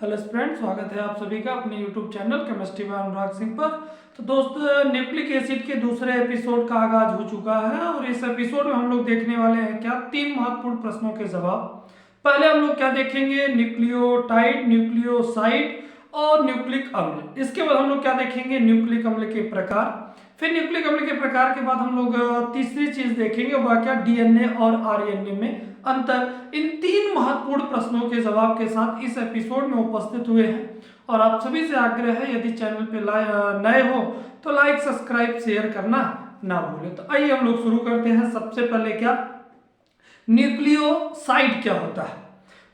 Hello friends, स्वागत है आप सभी का अपने YouTube channel chemistry bye Anurag Singh पर। तो दोस्त, न्यूक्लिक एसिड के दूसरे एपिसोड का आगाज हो चुका है और इस एपिसोड में हम लोग देखने वाले हैं क्या, 3 महत्वपूर्ण प्रश्नों के जवाब। पहले हम लोग क्या देखेंगे, न्यूक्लियोटाइड, न्यूक्लियोसाइड और न्यूक्लिक अम्ल। इसके बाद हम लोग क्या देखेंगे, न्यूक्लिक अम्ल के प्रकार। फिर न्यूक्लिक अम्ल के प्रकार के बाद हम लोग तीसरी चीज देखेंगे, वह क्या, डीएनए और आरएनए में अंतर। इन 3 महत्वपूर्ण प्रश्नों के जवाब के साथ इस एपिसोड में उपस्थित हुए हैं और आप सभी से आग्रह है, यदि चैनल पे नए हो तो लाइक, सब्सक्राइब, शेयर करना ना भूलें। तो आइए हम लोग शुरू करते हैं। सबसे पहले क्या, न्यूक्लियोसाइड क्या होता है।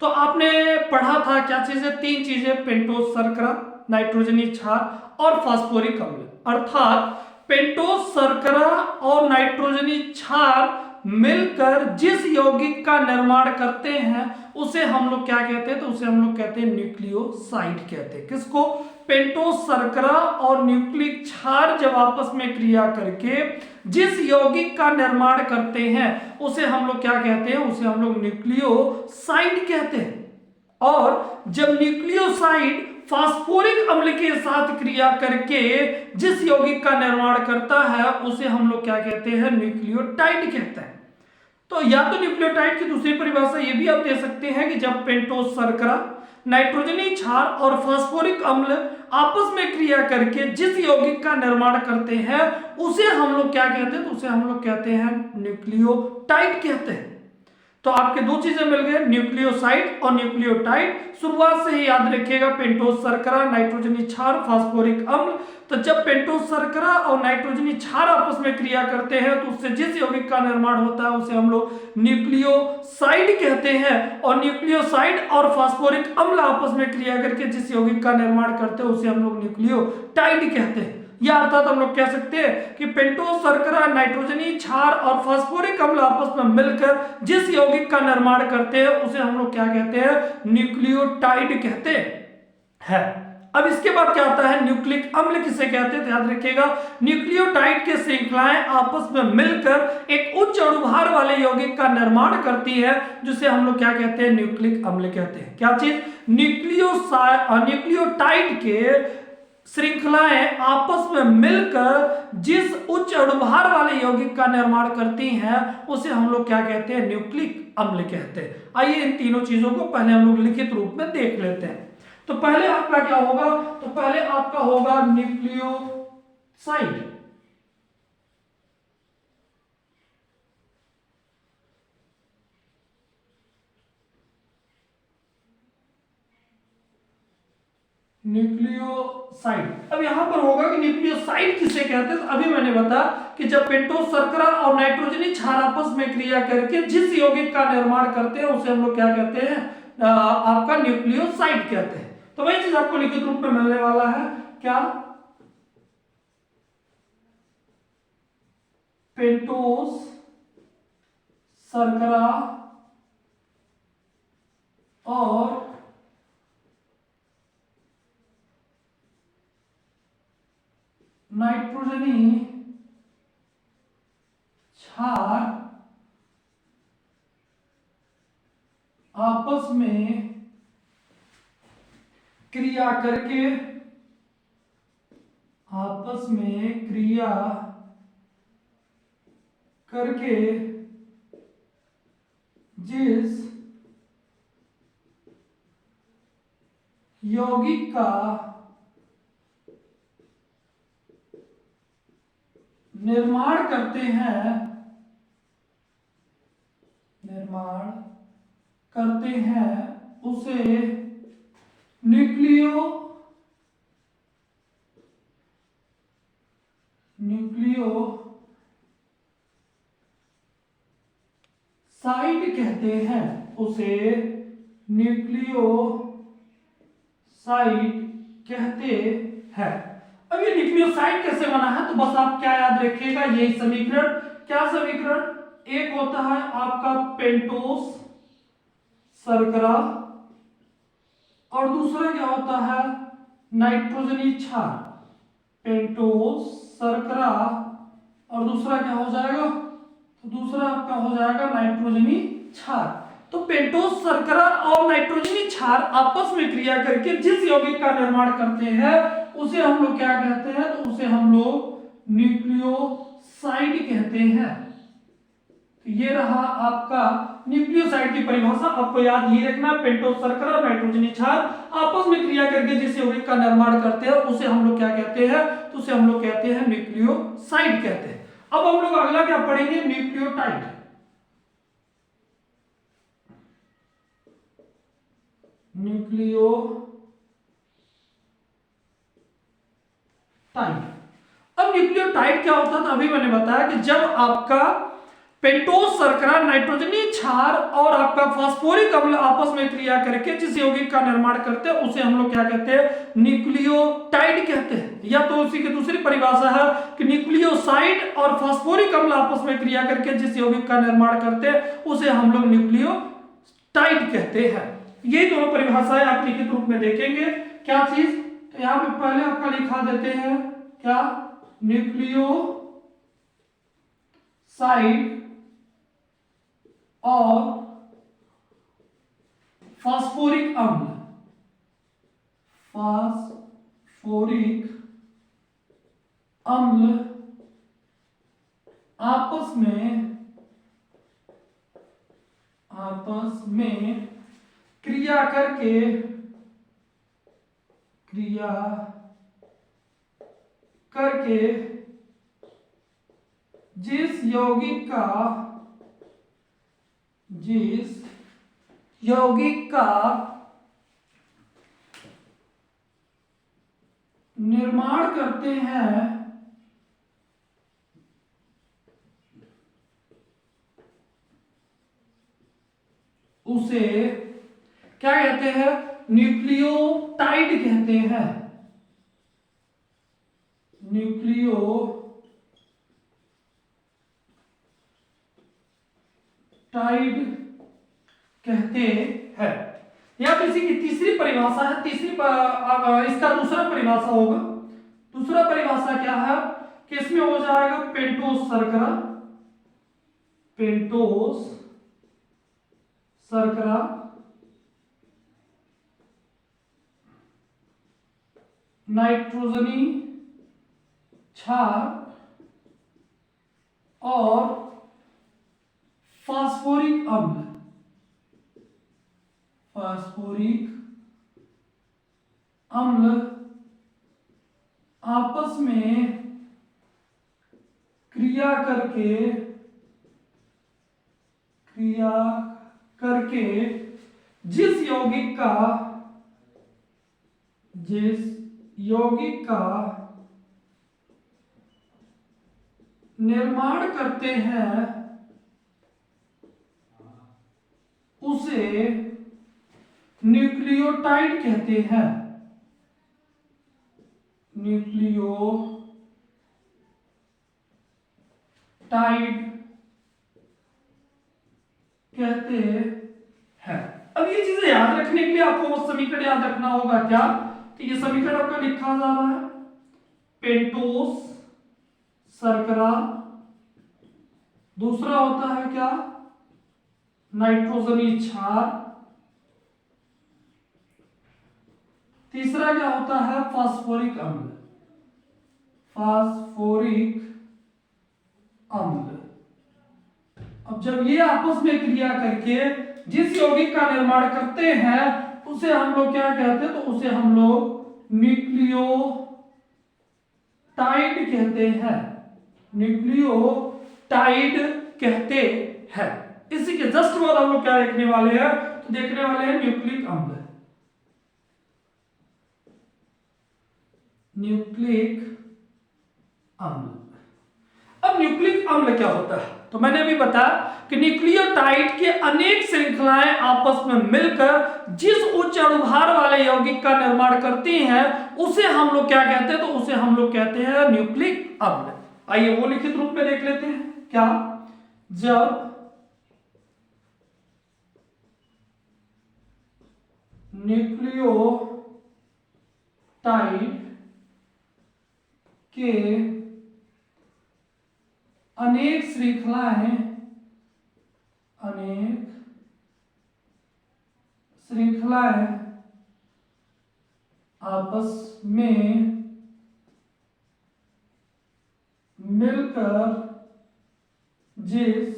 तो आपने पढ़ा था क्या चीजें, 3 चीजें, पेंटोस शर्करा, नाइट्रोजनी क्षार और फास्फोरिक अम्ल। अर्थात पेंटोस शर्करा और नाइट्रोजनी क्षार मिलकर जिस यौगिक का निर्माण करते हैं उसे हम लोग क्या कहते हैं, तो उसे हम लोग कहते हैं न्यूक्लियोसाइड कहते हैं। किसको, पेंटोस शर्करा और न्यूक्लिक क्षार जब आपस में क्रिया करके जिस यौगिक का निर्माण करते हैं उसे हम लोग क्या कहते हैं, उसे हम लोग न्यूक्लियोसाइड कहते हैं। और जब न्यूक्लियोसाइड फास्फोरिक अम्ल के साथ क्रिया करके जिस यौगिक का निर्माण करता है उसे हम लोग क्या कहते हैं, न्यूक्लियोटाइड कहते हैं। तो या तो न्यूक्लियोटाइड की दूसरी परिभाषा ये भी आप दे सकते हैं कि जब पेंटोस शर्करा, नाइट्रोजनी क्षार और फास्फोरिक अम्ल आपस में क्रिया करके जिस यौगिक का निर्माण करते हैं उसे हम लोग क्या कहते हैं, तो उसे हम लोग कहते हैं न्यूक्लियोटाइड कहते हैं। तो आपके 2 चीजें मिल गए, न्यूक्लियोसाइड और न्यूक्लियोटाइड। शुरुआत से ही याद रखिएगा, पेंटोस शर्करा, नाइट्रोजनी क्षार, फास्फोरिक अम्ल। तो जब पेंटोस शर्करा और नाइट्रोजनी क्षार आपस में क्रिया करते हैं तो उससे जिस यौगिक का निर्माण होता है उसे हम लोग न्यूक्लियोसाइड कहते हैं। और न्यूक्लियोसाइड और फास्फोरिक अम्ल आपस में क्रिया करके जिस यौगिक का निर्माण करते हैं उसे हम लोग न्यूक्लियोटाइड कहते हैं। या अर्थात हम लोग कह सकते हैं कि पेंटोस शर्करा, नाइट्रोजनी क्षार और फास्फोरिक अम्ल आपस में मिलकर जिस यौगिक का निर्माण करते हैं उसे हम लोग क्या कहते हैं, न्यूक्लियोटाइड कहते हैं। अब इसके बाद क्या आता है, न्यूक्लिक अम्ल किसे कहते हैं, तो याद रखिएगा, न्यूक्लियोटाइड के श्रृंखलाएं आपस में मिलकर एक उच्च अणुभार वाले यौगिक का निर्माण करती है जिसे हम लोग क्या कहते हैं, न्यूक्लिक अम्ल कहते हैं। क्या चीज, न्यूक्लियोटाइड के श्रृंखलाएं आपस में मिलकर जिस उच्च अणुभार वाले यौगिक का निर्माण करती हैं उसे हम लोग क्या कहते हैं, न्यूक्लिक अम्ल कहते हैं। आइए इन तीनों चीजों को पहले हम लोग लिखित रूप में देख लेते हैं। तो पहले आपका क्या होगा, तो पहले आपका होगा न्यूक्लियोसाइड। न्यूक्लियोसाइड। अब यहां पर होगा कि न्यूक्लियोसाइड किसे कहते हैं। तो अभी मैंने बताया कि जब पेंटोस शर्करा और नाइट्रोजनी क्षार आपस में क्रिया करके जिस यौगिक का निर्माण करते हैं उसे हम लोग क्या कहते हैं, आपका न्यूक्लियोसाइड कहते हैं। तो वही चीज आपको लिखित रूप में मिलने वाला है, क्या, पेंटोस शर्करा और नाइट्रोजनी क्षार आपस में क्रिया करके जिस यौगिक का निर्माण करते हैं उसे न्यूक्लियोसाइड कहते हैं, उसे न्यूक्लियोसाइड कहते हैं। अब ये न्यूक्लियोसाइड कैसे बना है, तो बस आप क्या याद रखिएगा, यही समीकरण। क्या समीकरण, एक होता है आपका पेंटोस शर्करा और दूसरा क्या होता है, नाइट्रोजनी क्षार। पेंटोस शर्करा और दूसरा क्या हो जाएगा, तो दूसरा आपका हो जाएगा नाइट्रोजनी क्षार। तो पेंटोस शर्करा और नाइट्रोजनी क्षार आपस में क्रिया करके जिस यौगिक का निर्माण करते हैं उसे हम लोग क्या कहते हैं, तो उसे हम लोग न्यूक्लियोसाइड कहते हैं। ये रहा आपका न्यूक्लियोसाइड की परिभाषा। आपको याद ही रखना, पेंटोस शर्करा और नाइट्रोजनी क्षार आपस में क्रिया करके जिस यौगिक का निर्माण करते हैं उसे हम लोग क्या कहते हैं, तो उसे हम लोग कहते हैं न्यूक्लियोसाइड कहते हैं। अब हम लोग अगला क्या पढ़ेंगे, न्यूक्लियोटाइड। न्यूक्लियोटाइड। अब न्यूक्लियोटाइड क्या होता है, अभी मैंने बताया कि जब आपका पेंटोस शर्करा, नाइट्रोजनी क्षार और आपका फास्फोरिक अम्ल आपस में क्रिया करके जिस यौगिक का निर्माण करते हैं उसे हम लोग क्या कहते हैं, न्यूक्लियोटाइड कहते हैं। या तो उसी की दूसरी परिभाषा है कि न्यूक्लियोसाइड और फास्फोरिक अम्ल आपस में क्रिया करके जिस यौगिक का निर्माण करते हैं उसे हम लोग न्यूक्लियोटाइड कहते हैं। ये दोनों परिभाषाएं आप लिखित रूप में देखेंगे। क्या चीज, तो यहां पे पहले आपका लिखा देते हैं क्या, न्यूक्लियोसाइड और फास्फोरिक अम्ल, फास्फोरिक अम्ल आपस में क्रिया करके जिस यौगिक का निर्माण करते हैं उसे क्या कहते हैं, न्यूक्लियोटाइड कहते हैं। न्यूक्लियोटाइड कहते हैं। या तो इसी की तीसरी परिभाषा है, इसका दूसरा परिभाषा होगा। दूसरा परिभाषा क्या है कि इसमें हो जाएगा पेंटोस शर्करा नाइट्रोजनी क्षार और फास्फोरिक अम्ल आपस में क्रिया करके जिस यौगिक का निर्माण करते हैं उसे न्यूक्लियोटाइड कहते हैं। न्यूक्लियोटाइड कहते हैं। अब ये चीजें याद रखने के लिए आपको वो समीकरण याद रखना होगा क्या, तो ये समीकरण आपका लिखा जा रहा है, पेंटोस शर्करा, दूसरा होता है क्या, नाइट्रोजनी क्षार, तीसरा क्या होता है, फास्फोरिक अम्ल। अब जब ये आपस में क्रिया करके जिस यौगिक का निर्माण करते हैं उसे हम लोग क्या कहते हैं, तो उसे हम लोग न्यूक्लियोटाइड कहते हैं। न्यूक्लियोटाइड कहते हैं। इसी के जस्ट बाद हम लोग क्या देखने वाले हैं, तो देखने वाले हैं न्यूक्लिक अम्ल। अब न्यूक्लिक अम्ल क्या होता है, तो मैंने अभी बताया कि न्यूक्लियोटाइड के अनेक श्रृंखलाएं आपस में मिलकर जिस उच्च अणुभार वाले यौगिक का निर्माण करती हैं उसे हम लोग क्या कहते हैं, तो उसे हम लोग कहते हैं न्यूक्लिक अम्ल। आइए वो लिखित रूप में देख लेते हैं। क्या, जब न्यूक्लियोटाइड के अनेक श्रृंखलाएं आपस में मिलकर जिस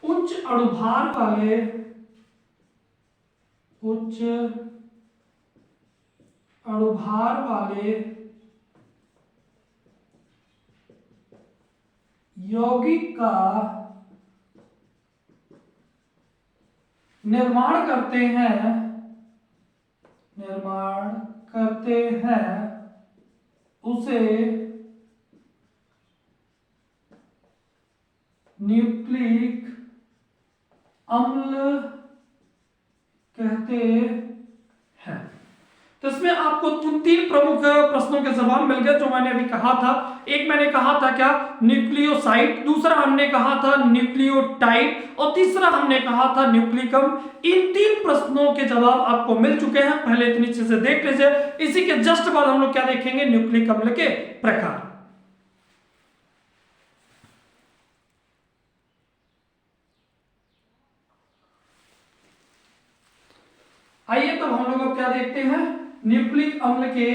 उच्च अणुभार वाले यौगिक का निर्माण करते हैं उसे न्यूक्लिक अम्ल कहते हैं। तो इसमें आपको तीन प्रमुख प्रश्नों के जवाब मिल गए जो मैंने अभी कहा था। एक मैंने कहा था क्या, न्यूक्लियोसाइड, दूसरा हमने कहा था न्यूक्लियोटाइड और तीसरा हमने कहा था न्यूक्लिकम। इन तीन प्रश्नों के जवाब आपको मिल चुके हैं। पहले इतनी चीजें देख लीजिए। इसी के जस्ट बाद हम लोग क्या देखेंगे, न्यूक्लिक अम्ल के प्रकार। आइए तब हम लोग अब क्या देखते हैं, न्यूक्लिक अम्ल के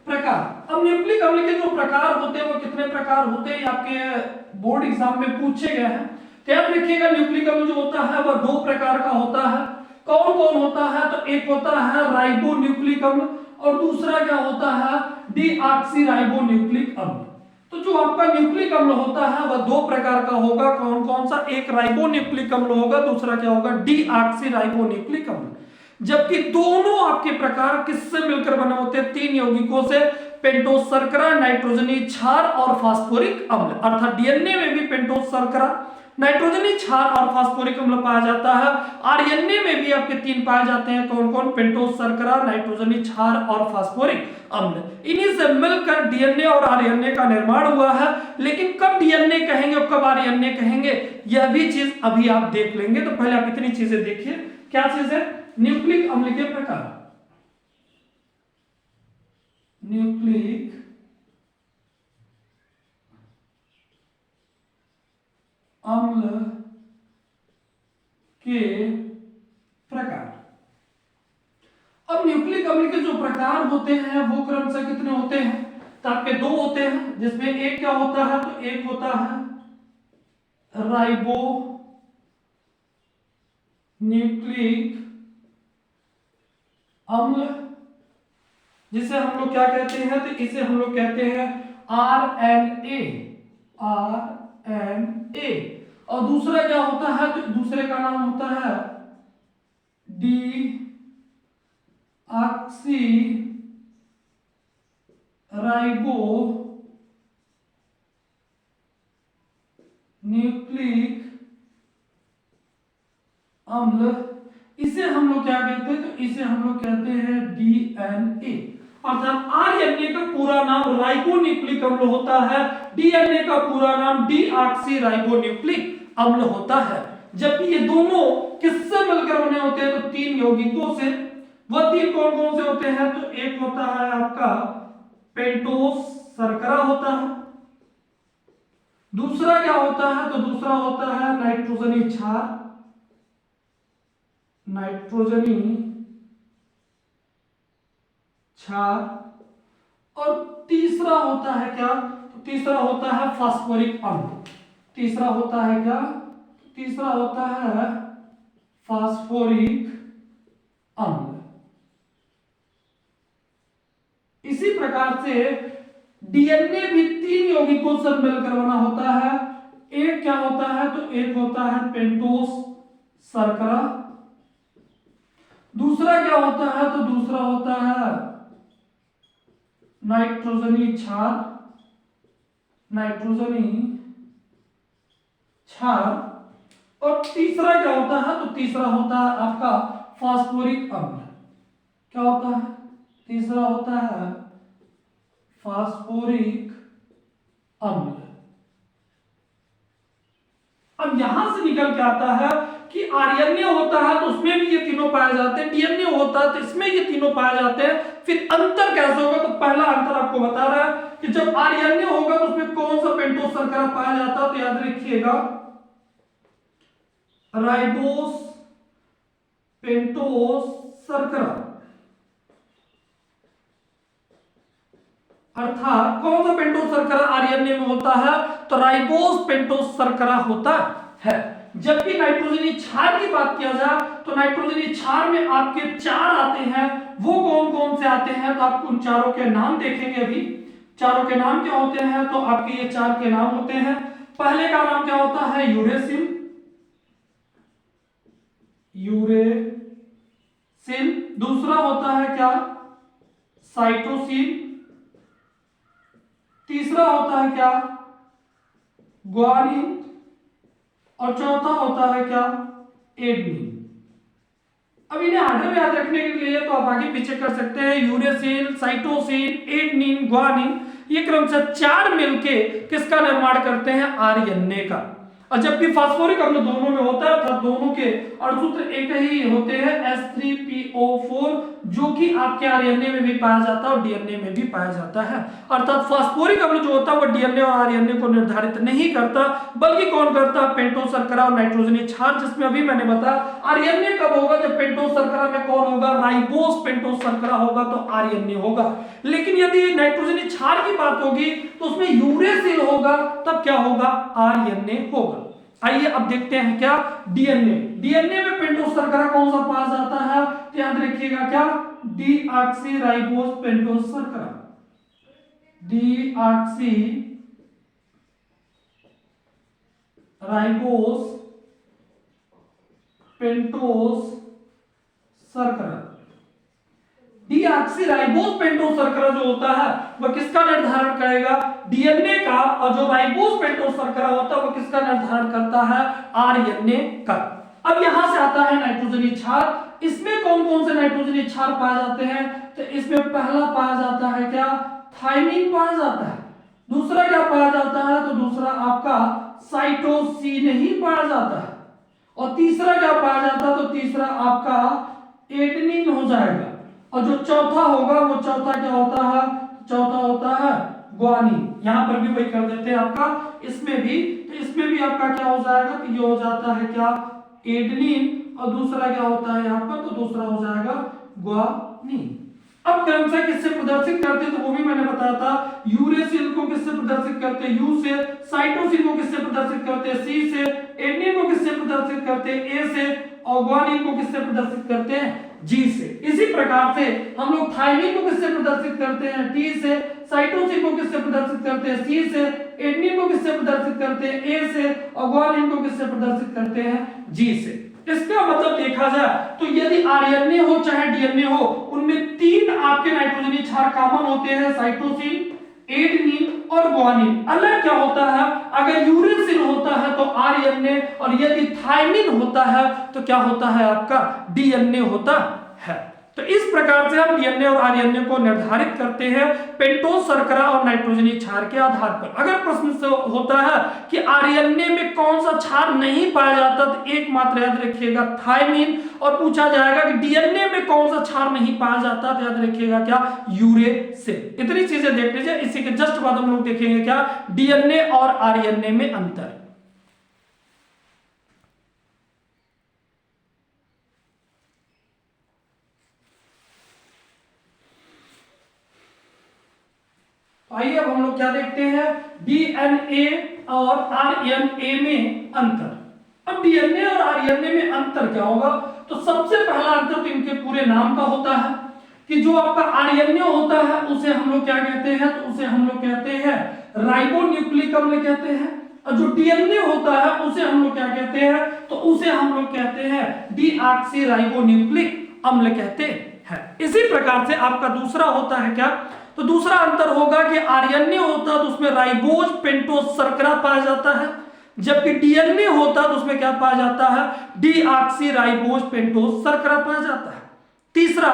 प्रकार। अब न्यूक्लिक अम्ल के जो प्रकार होते हैं वो कितने प्रकार होते हैं, आपके बोर्ड एग्जाम में पूछे गए हैं। तो याद रखिएगा न्यूक्लिक अम्ल जो होता है वह दो प्रकार का होता है। कौन कौन होता है, तो एक होता है राइबोन्यूक्लिक अम्ल और दूसरा क्या होता है, डीऑक्सीराइबोन्यूक्लिक अम्ल। तो जो आपका न्यूक्लिक अम्ल होता है वह दो प्रकार का होगा। कौन कौन सा, एक राइबोन्यूक्लिक अम्ल होगा, दूसरा क्या होगा, डीऑक्सीराइबोन्यूक्लिक अम्ल। जबकि दोनों आपके प्रकार किससे मिलकर बने होते हैं, तीन यौगिकों से, पेंटोस शर्करा, नाइट्रोजनी क्षार और फास्फोरिक अम्ल। अर्थात डीएनए में भी पेंटोस शर्करा, नाइट्रोजनी क्षार और फास्फोरिक अम्ल पाया जाता है। आरएनए में भी आपके तीन पाए जाते हैं। कौन कौन, पेंटोस शर्करा, नाइट्रोजनी क्षार और फास्फोरिक अम्ल। इन्हीं से मिलकर डीएनए और आरएनए का निर्माण हुआ है। लेकिन कब डीएनए कहेंगे और कब आरएनए कहेंगे, यह भी चीज अभी आप देख लेंगे। तो पहले आप इतनी चीजें देखिए। क्या चीज है, न्यूक्लिक अम्ल के प्रकार। न्यूक्लिक अम्ल के प्रकार। अब न्यूक्लिक अम्ल के जो प्रकार होते हैं वो क्रमशः कितने होते हैं, तो आपके दो होते हैं, जिसमें एक क्या होता है, तो एक होता है राइबो न्यूक्लिक अम्ल, जिसे हम लोग क्या कहते हैं, तो इसे हम लोग कहते हैं आरएनए। और दूसरा क्या होता है, तो दूसरे का नाम होता है डी ऑक्सी राइबो न्यूक्लिक अम्ल। इसे हम लोग क्या कहते हैं, तो इसे हम लोग कहते हैं डीएनए। अर्थात आरएनए का पूरा नाम राइबोन्यूक्लिक अम्ल होता है, डीएनए का पूरा नाम डीऑक्सीराइबोन्यूक्लिक अम्ल होता है। जबकि ये दोनों किससे मिलकर बने होते हैं, तो तीन यौगिकों से। वह तीन कौन कौन से होते हैं, तो एक होता है आपका पेंटोस शर्करा होता है, दूसरा क्या होता है, तो दूसरा होता है नाइट्रोजनी क्षार, और तीसरा होता है क्या, तो तीसरा होता है फास्फोरिक अम्ल। तीसरा होता है क्या, तीसरा होता है फास्फोरिक अम्ल। इसी प्रकार से डीएनए भी तीन यौगिकों से मिलकर बना होता है। एक क्या होता है, तो एक होता है पेंटोस शर्करा, दूसरा क्या होता है, तो दूसरा होता है नाइट्रोजनी क्षार, और तीसरा क्या होता है, तो तीसरा होता है आपका फास्फोरिक अम्ल। क्या होता है, तीसरा होता है फास्फोरिक अम्ल। अब यहां से निकल के आता है कि आरएनए होता है तो उसमें भी ये तीनों पाए जाते हैं, डीएनए होता है तो इसमें ये तीनों पाए जाते हैं। फिर अंतर कैसे होगा, तो पहला अंतर आपको बता रहा है कि जब आरएनए होगा तो उसमें कौन सा पेंटोस शर्करा पाया जाता है, तो याद रखिएगा राइबोस पेंटोस शर्करा, अर्थात कौन सा पेंटोस शर्करा आरएनए में होता है? तो राइबोस पेंटोस शर्करा होता है। जबकि नाइट्रोजनी क्षार की बात किया जाए तो नाइट्रोजनी क्षार में आपके 4 आते हैं। वो कौन कौन से आते हैं? तो आप उन चारों के नाम देखेंगे। अभी चारों के नाम क्या होते हैं? तो आपके ये 4 के नाम होते हैं। पहले का नाम क्या होता है? Uracil, uracil. दूसरा होता है क्या? साइटोसिन। तीसरा होता है क्या? ग्वानिन। और चौथा होता है क्या? एडनिन। अब इन्हें आर्डर में याद रखने के लिए तो आप आगे पीछे कर सकते हैं। यूरेसिल, साइटोसिन, एडनिन, ग्वानिन, ये क्रमशः 4 मिलके किसका निर्माण करते हैं? आरएनए का। और जबकि फास्फोरिक अम्ल दोनों में होता है, अर्थात दोनों के अणुसूत्र एक ही होते हैं, H3PO4, जो कि आपके आरएनए में भी पाया जाता है और डीएनए में भी पाया जाता है। अर्थात फास्फोरिक अम्ल जो होता है वो डीएनए और आरएनए को निर्धारित नहीं करता, बल्कि कौन करता है? पेंटोस शर्करा और नाइट्रोजनी क्षार, जिसमें अभी मैंने बताया आरएनए कब होगा? जब पेंटोस शर्करा में कौन होगा? राइबोस पेंटोस शर्करा होगा तो आरएनए होगा। लेकिन यदि नाइट्रोजनी क्षार की बात होगी तो उसमें यूरेसिल होगा, तब क्या होगा? आरएनए होगा। आइए अब देखते हैं क्या? डीएनए। डीएनए में पेंटोस शर्करा कौन सा पाया जाता है? तो याद रखिएगा क्या? डीऑक्सीराइबोस पेंटोस शर्करा, डीऑक्सीराइबोस पेंटोस शर्करा। डीऑक्सीराइबोस पेंटोस शर्करा जो होता है वह किसका निर्धारण करेगा? डीएनए का। और जो राइबोस पेंटोस शर्करा होता है वह किसका निर्धारण करता है? आरएनए का। अब यहां से आता है नाइट्रोजनी क्षार। इसमें कौन कौन से नाइट्रोजनी क्षार पाए जाते हैं? तो इसमें पहला पाया जाता है क्या? थाइमिन पाया जाता है। दूसरा क्या पाया जाता है? तो दूसरा आपका साइटोसिन ही पाया जाता है। और तीसरा क्या पाया जाता है? तो तीसरा आपका एडेनिन हो जाएगा। और जो चौथा होगा वो चौथा क्या होता है? चौथा होता है ग्वानिन। यहां पर भी वही कर देते हैं आपका, इसमें भी। तो इसमें भी आपका क्या हो जाएगा? तो ये हो जाता है क्या? एडेनिन। और दूसरा क्या होता है यहां पर? तो दूसरा हो जाएगा ग्वानिन। अब क्रमशः किससे प्रदर्शित करते हैं? तो वो भी मैंने बताया था। यूरेसिल को किससे प्रदर्शित करते हैं? यू से। साइटोसिन को किससे प्रदर्शित करते हैं? सी से। एडेनिन को किससे प्रदर्शित करते हैं? ए से। और ग्वानिन को किससे प्रदर्शित करते हैं? जी से। इसी प्रकार से हम लोग थाइमिन को किससे प्रदर्शित करते हैं? टी से। साइटोसिन को किससे प्रदर्शित करते हैं? सी से। एडेनिन को किससे प्रदर्शित करते हैं? ए से। और ग्वानिन को किससे प्रदर्शित करते हैं? जी से। इसका मतलब देखा जाए तो यदि आरएनए हो चाहे डीएनए हो, उनमें 3 आपके नाइट्रोजनी क्षार कॉमन होते हैं, साइटोसिन, एडेनिन और ग्वानिन। अलग क्या होता है? अगर यूरेसिल होता है तो आरएनए, और यदि थाइमिन होता है तो क्या होता है? आपका डीएनए होता है। तो इस प्रकार से हम डीएनए और आरएनए को निर्धारित करते हैं पेंटोस शर्करा और नाइट्रोजनी क्षार के आधार पर। अगर प्रश्न से होता है कि आरएनए में कौन सा क्षार नहीं पाया जाता, तो एकमात्र याद रखिएगा थाइमिन। और पूछा जाएगा कि डीएनए में कौन सा क्षार नहीं पाया जाता, तो याद रखिएगा क्या? यूरेसिल। इतनी चीजें देख लीजिए। इसी के जस्ट बाद हम लोग देखेंगे क्या? डीएनए और आरएनए में अंतर। आइए अब हम लोग क्या देखते हैं? डीएनए और आरएनए में अंतर। अब डीएनए और आरएनए में अंतर क्या होगा? तो सबसे पहला अंतर तो इनके पूरे नाम का होता है कि जो आपका आरएनए होता है उसे हम लोग क्या कहते हैं? तो उसे हम लोग कहते हैं राइबोन्यूक्लिक अम्ल कहते हैं। और जो डीएनए होता है उसे हम लोग क्या कहते हैं? तो उसे हम लोग कहते हैं डीऑक्सीराइबोन्यूक्लिक अम्ल कहते हैं। इसी प्रकार से आपका दूसरा होता है क्या? तो दूसरा अंतर होगा कि आरएनए होता है तो उसमें राइबोज पेंटोस शर्करा पाया जाता है, जबकि डीएनए होता है तो उसमें क्या पाया जाता है? डीऑक्सीराइबोज पेंटोस शर्करा पाया जाता है। तीसरा,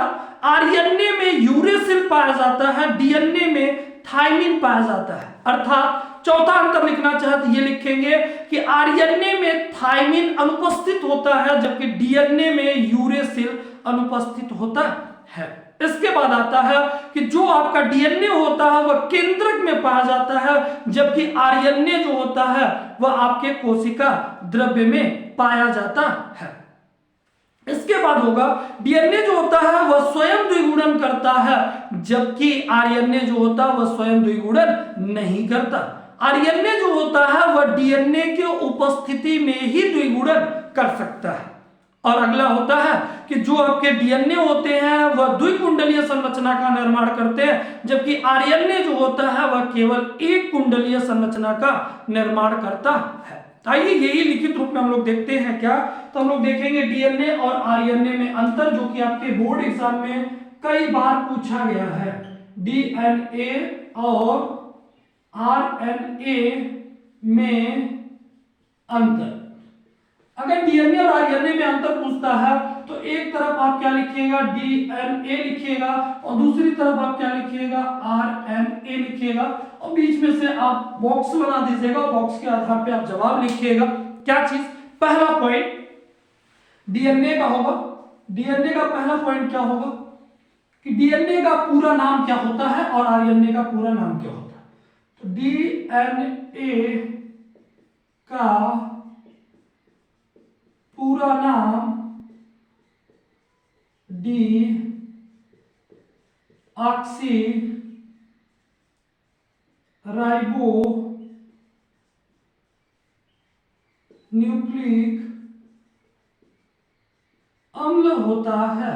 आरएनए में यूरेसिल पाया जाता है, डीएनए में थाइमिन पाया जाता है। अर्थात चौथा अंतर लिखना चाहे तो ये लिखेंगे कि आरएनए में थाइमिन अनुपस्थित होता है, जबकि डीएनए में यूरेसिल अनुपस्थित होता है। इसके बाद आता है कि जो आपका डीएनए होता है वह केंद्रक में पाया जाता है, जबकि आरएनए जो होता है वह आपके कोशिका द्रव्य में पाया जाता है। इसके बाद होगा डीएनए जो होता है वह स्वयं द्विगुणन करता है, जबकि आरएनए जो होता है वह स्वयं द्विगुणन नहीं करता। आरएनए जो होता है वह डीएनए के उपस्थिति में ही द्विगुणन कर सकता है। और अगला होता है कि जो आपके डीएनए होते हैं वह द्विकुंडलीय संरचना का निर्माण करते हैं, जबकि आरएनए जो होता है वह केवल एक कुंडलीय संरचना का निर्माण करता है। आइए यही लिखित रूप में हम लोग देखते हैं क्या, तो हम लोग देखेंगे डीएनए और आरएनए में अंतर, जो कि आपके बोर्ड एग्जाम में कई बार पूछा गया है। डीएनए और आरएनए में अंतर, अगर डीएनए और आरएनए में अंतर पूछता है तो एक तरफ आप क्या लिखिएगा, डीएनए लिखिएगा, और दूसरी तरफ आप क्या लिखिएगा, आरएनए लिखिएगा, और बीच में से आप बॉक्स बना दीजिएगा। बॉक्स के आधार पे आप जवाब लिखिएगा। क्या चीज, पहला पॉइंट डीएनए का होगा। डीएनए का पहला पॉइंट क्या होगा कि डीएनए का पूरा नाम क्या होता है और आरएनए का पूरा नाम क्या होता है। तो डीएनए का पूरा नाम डी ऑक्सी राइबो न्यूक्लिक अम्ल होता है।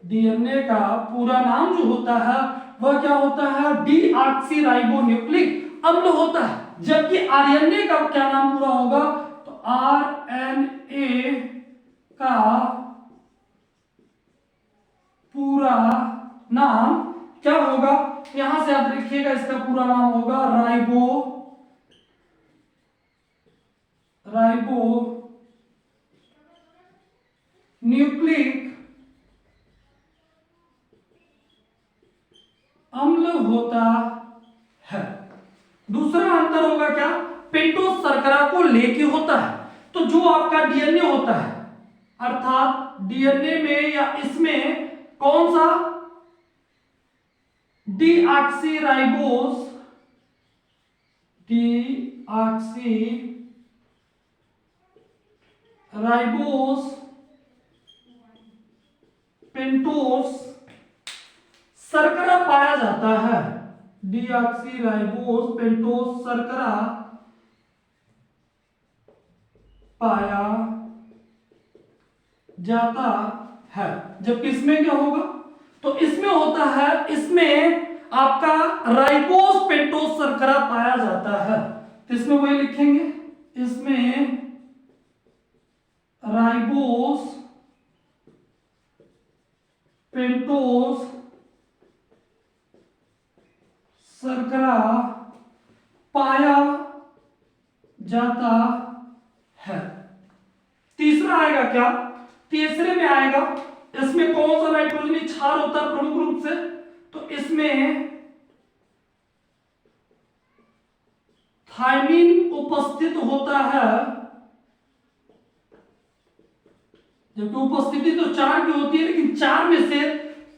डीएनए का पूरा नाम जो होता है वह क्या होता है, डी ऑक्सी राइबो न्यूक्लिक अम्ल होता है, जबकि आरएनए का क्या नाम पूरा होगा, तो आरएनए का पूरा नाम क्या होगा, यहां से आप लिखिएगा, इसका पूरा नाम होगा राइबो न्यूक्लिक अम्ल होता है। दूसरा अंतर होगा क्या, पेंटोस शर्करा को लेके होता है। तो जो आपका डीएनए होता है, अर्थात डीएनए में या इसमें कौन सा, डीऑक्सी राइबोस पेंटोस शर्करा पाया जाता है। डीऑक्सी राइबोस पेंटोस शर्करा पाया जाता है, जबकि इसमें क्या होगा, तो इसमें होता है, इसमें आपका राइबोस पेंटोस शर्करा पाया जाता है। तो इसमें वही लिखेंगे, इसमें राइबोस पेंटोस शर्करा पाया जाता है। तीसरा आएगा क्या, तीसरे में आएगा, इसमें कौन सा नाइट्रोजनी क्षार होता है प्रमुख रूप से, तो इसमें थायमिन उपस्थित होता है। जबकि उपस्थिति तो 4 की होती है, लेकिन 4 में से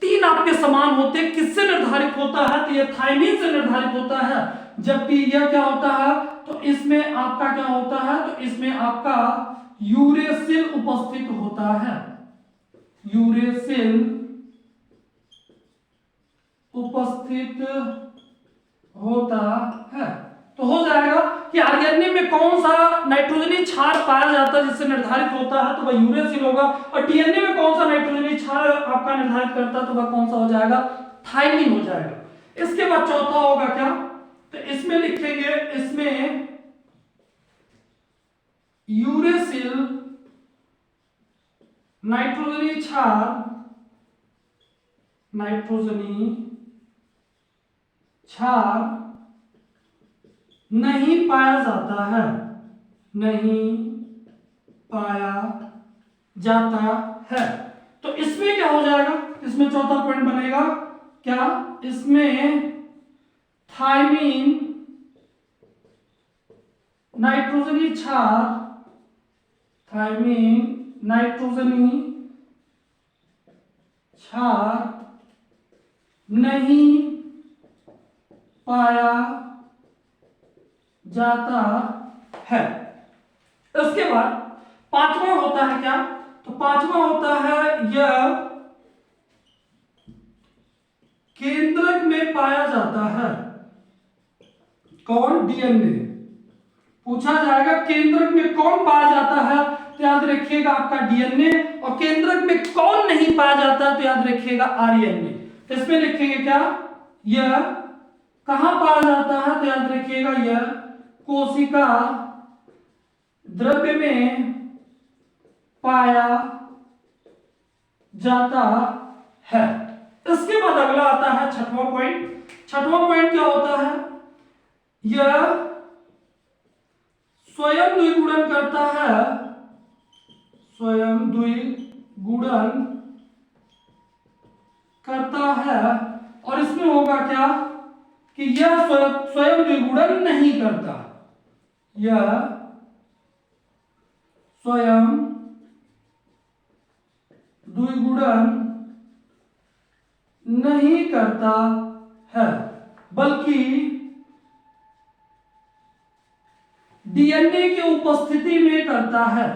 3 आपके समान होते हैं। किससे निर्धारित होता है, तो यह थायमिन से निर्धारित होता है। जबकि यह क्या होता है, तो इसमें आपका क्या होता है, तो इसमें आपका यूरेसिल उपस्थित होता है। यूरेसिल उपस्थित होता है। तो हो जाएगा कि आरएनए में कौन सा नाइट्रोजनी क्षार पाया जाता है जिससे निर्धारित होता है, तो वह यूरेसिल होगा। और डीएनए में कौन सा नाइट्रोजनी क्षार आपका निर्धारित करता है, तो वह कौन सा हो जाएगा, थायमिन हो जाएगा। इसके बाद चौथा होगा क्या, तो इसमें लिखेंगे, इसमें यूरेसिल नाइट्रोजनी क्षार नहीं पाया जाता है, नहीं पाया जाता है। तो इसमें क्या हो जाएगा, इसमें चौथा पॉइंट बनेगा क्या, इसमें थायमिन नाइट्रोजनी क्षार नहीं पाया जाता है। इसके बाद पांचवा होता है क्या, तो पांचवा होता है यह केंद्रक में पाया जाता है। कौन? डीएनए। पूछा जाएगा केंद्रक में कौन पाया जाता है, तो याद रखिएगा आपका डीएनए। और केंद्रक में कौन नहीं पाया जाता, तो याद रखिएगा आरएनए। इसमें लिखेंगे क्या? यह कहां पाया जाता है, तो याद रखिएगा यह कोशिका द्रव्य में पाया जाता है। इसके बाद अगला आता है छठवां पॉइंट। छठवां पॉइंट क्या होता है? यह स्वयं द्विगुणन करता है। स्वयं द्विगुणन करता है। और इसमें होगा क्या कि यह स्वयं द्विगुणन नहीं करता। यह स्वयं द्विगुणन नहीं करता है, बल्कि डीएनए की उपस्थिति में करता है।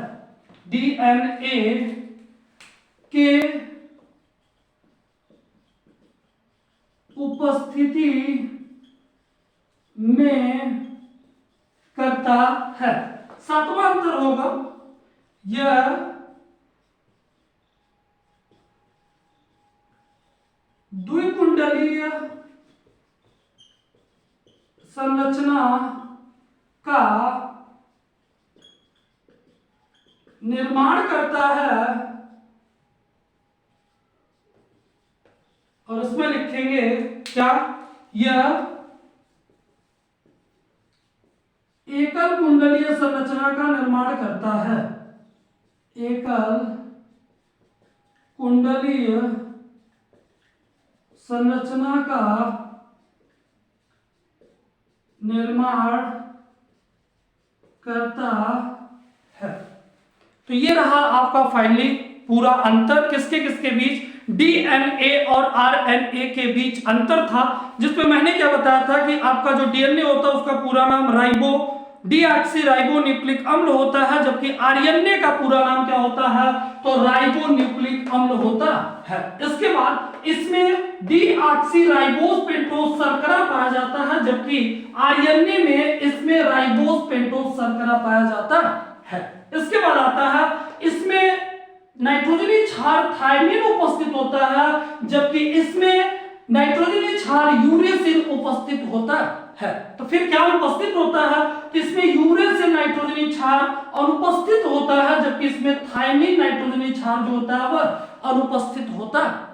डीएनए के उपस्थिति में करता है। सातवां अंतर होगा यह द्विकुंडलीय संरचना का निर्माण करता है। और उसमें लिखेंगे क्या? यह एकल कुंडलीय संरचना का निर्माण करता है। एकल कुंडलीय संरचना का निर्माण करता है। तो ये रहा आपका फाइनली पूरा अंतर किसके किसके बीच, डीएनए और आरएनए के बीच अंतर था, जिसमें मैंने क्या बताया था कि आपका जो डीएनए होता है उसका पूरा नाम राइबो डीऑक्सी राइबो न्यूक्लिक अम्ल होता है, जबकि आरएनए का पूरा नाम क्या होता है, तो राइबो न्यूक्लिक अम्ल होता है। इसके बाद इसमें डीऑक्सी राइबोस पेंटोस शर्करा पाया जाता है, जबकि आरएनए में इसमें राइबोस पेंटोस शर्करा पाया जाता है। इसके बाद आता है इसमें नाइट्रोजनी क्षार थायमिन उपस्थित होता है, जबकि इसमें नाइट्रोजनी क्षार यूरेसिल उपस्थित होता है। तो फिर क्या उपस्थित होता है? तो इसमें यूरेसिल नाइट्रोजनी क्षार अनुपस्थित होता है, जबकि इसमें थायमिन नाइट्रोजनी क्षार जो होता है वह अनुपस्थित होता है।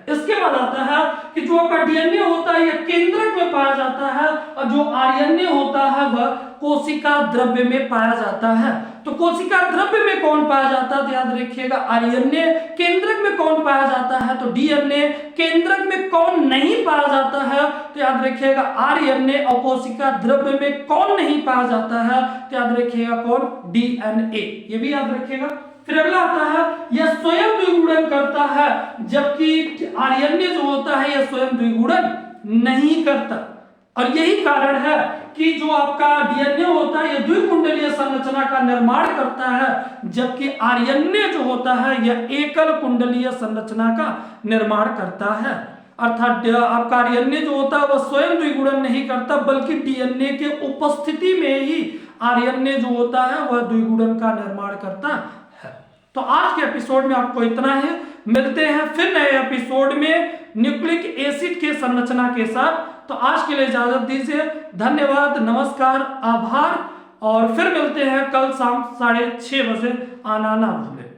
इसके बाद आता है कि जो आपका डीएनए होता है यह केंद्रक में पाया जाता है, और जो आरएनए होता है वह कोशिका द्रव्य में पाया जाता है। तो कोशिका द्रव्य में कौन पाया जाता है, तो याद रखिएगा आरएनए। केंद्रक में कौन पाया जाता है, तो डीएनए। केंद्रक में कौन नहीं पाया जाता है, तो याद रखिएगा आरएनए। और कोशिका द्रव्य में कौन नहीं पाया जाता है, तो याद रखिएगा कौन, डीएनए। ये भी याद रखिएगा। फिर अगला आता है यह स्वयं द्विगुणन करता है, जबकि आरएनए जो होता है यह स्वयं द्विगुणन नहीं करता। और यही कारण है कि जो आपका डीएनए होता है यह द्विकुंडलीय संरचना का निर्माण करता है, जबकि आरएनए जो होता है यह एकल कुंडलीय संरचना का निर्माण करता है। अर्थात आपका आरएनए जो होता है वह स्वयं द्विगुणन नहीं करता, बल्कि डीएनए के उपस्थिति में ही आरएनए जो होता है वह द्विगुणन का निर्माण करता है। तो आज के एपिसोड में आपको इतना है। मिलते हैं फिर नए एपिसोड में न्यूक्लिक एसिड के संरचना के साथ। तो आज के लिए इजाजत दीजिए। धन्यवाद, नमस्कार, आभार। और फिर मिलते हैं कल शाम 6:30 बजे। आना ना भूलें।